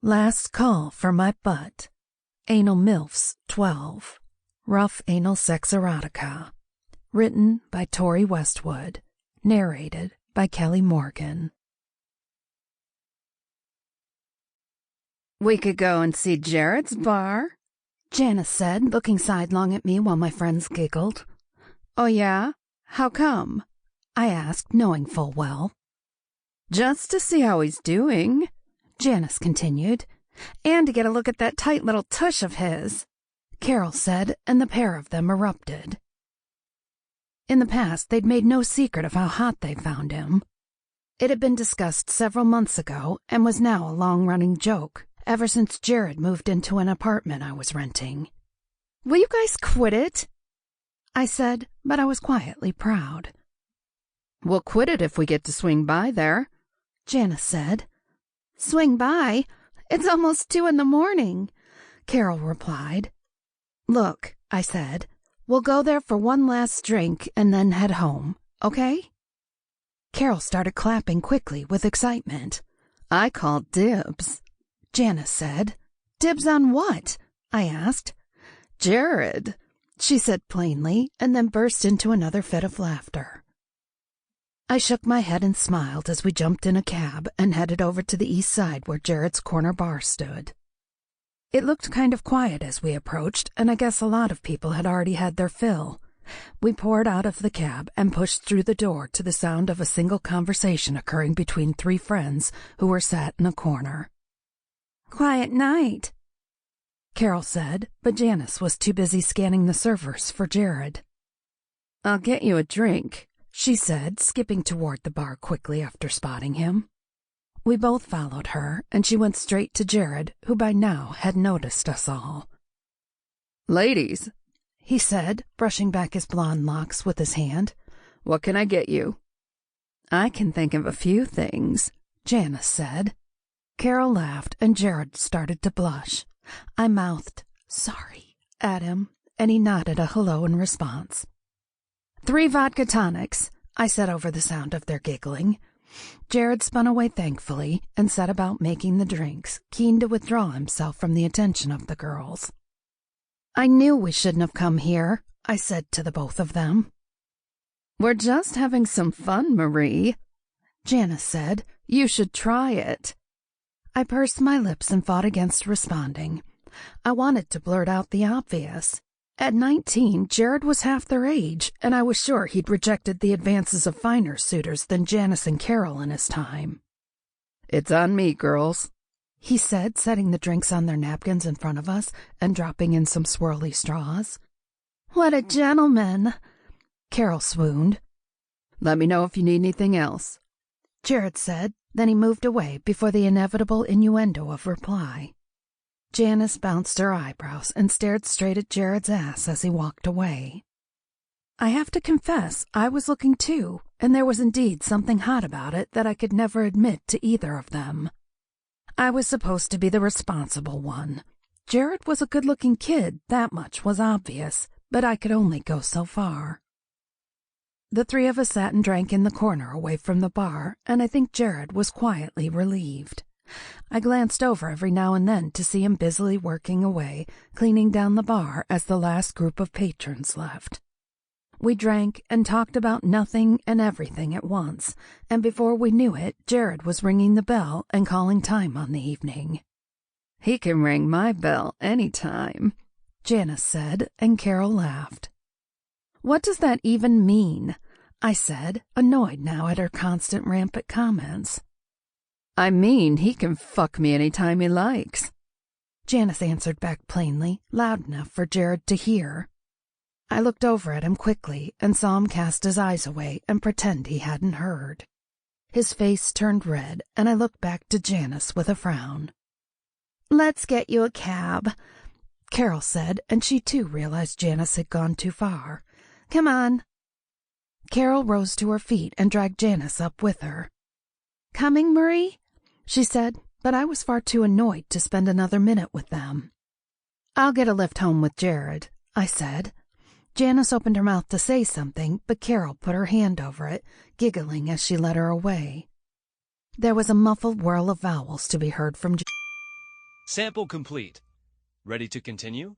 Last Call for My Butt. Anal MILFs 12. Rough Anal Sex Erotica. Written by Tori Westwood. Narrated by Kelly Morgan. We could go and see Jared's bar, Janice said, looking sidelong at me while my friends giggled. Oh yeah? How come? I asked, knowing full well. Just to see how he's doing, Janice continued. And to get a look at that tight little tush of his, Carol said, and the pair of them erupted. In the past, they'd made no secret of how hot they found him. It had been discussed several months ago and was now a long-running joke ever since Jared moved into an apartment I was renting. Will you guys quit it? I said, but I was quietly proud. We'll quit it if we get to swing by there, Janice said. Swing by? It's almost 2 a.m, Carol replied. Look, I said, we'll go there for one last drink and then head home, okay? Carol started clapping quickly with excitement. I call dibs, Janice said. Dibs on what? I asked. Jared, she said plainly, and then burst into another fit of laughter. I shook my head and smiled as we jumped in a cab and headed over to the east side where Jared's corner bar stood. It looked kind of quiet as we approached, and I guess a lot of people had already had their fill. We poured out of the cab and pushed through the door to the sound of a single conversation occurring between 3 friends who were sat in a corner. Quiet night, Carol said, but Janice was too busy scanning the servers for Jared. I'll get you a drink, she said, skipping toward the bar quickly after spotting him. We both followed her, and she went straight to Jared, who by now had noticed us all. Ladies, he said, brushing back his blonde locks with his hand. What can I get you? I can think of a few things, Janice said. Carol laughed, and Jared started to blush. I mouthed, sorry, at him, and he nodded a hello in response. 3 vodka tonics, I said over the sound of their giggling. Jared spun away thankfully and set about making the drinks, keen to withdraw himself from the attention of the girls. I knew we shouldn't have come here, I said to the both of them. We're just having some fun, Marie, Janice said. You should try it. I pursed my lips and fought against responding. I wanted to blurt out the obvious. At 19, Jared was half their age, and I was sure he'd rejected the advances of finer suitors than Janice and Carol in his time. It's on me, girls, he said, setting the drinks on their napkins in front of us and dropping in some swirly straws. What a gentleman, Carol swooned. Let me know if you need anything else, Jared said. Then he moved away before the inevitable innuendo of reply. Janice bounced her eyebrows and stared straight at Jared's ass as he walked away. I have to confess, I was looking too, and there was indeed something hot about it that I could never admit to either of them. I was supposed to be the responsible one. Jared was a good-looking kid, that much was obvious, but I could only go so far. The 3 of us sat and drank in the corner away from the bar, and I think Jared was quietly relieved. I glanced over every now and then to see him busily working away, cleaning down the bar as the last group of patrons left. We drank and talked about nothing and everything at once, and before we knew it, Jared was ringing the bell and calling time on the evening. He can ring my bell any time, Janice said, and Carol laughed. What does that even mean? I said, annoyed now at her constant rampant comments. I mean, he can fuck me any time he likes, Janice answered back plainly, loud enough for Jared to hear. I looked over at him quickly and saw him cast his eyes away and pretend he hadn't heard. His face turned red, and I looked back to Janice with a frown. Let's get you a cab, Carol said, and she too realized Janice had gone too far. Come on. Carol rose to her feet and dragged Janice up with her. Coming, Marie? She said, but I was far too annoyed to spend another minute with them. I'll get a lift home with Jared, I said. Janice opened her mouth to say something, but Carol put her hand over it, giggling as she led her away. There was a muffled whirl of vowels to be heard from Sample complete. Ready to continue?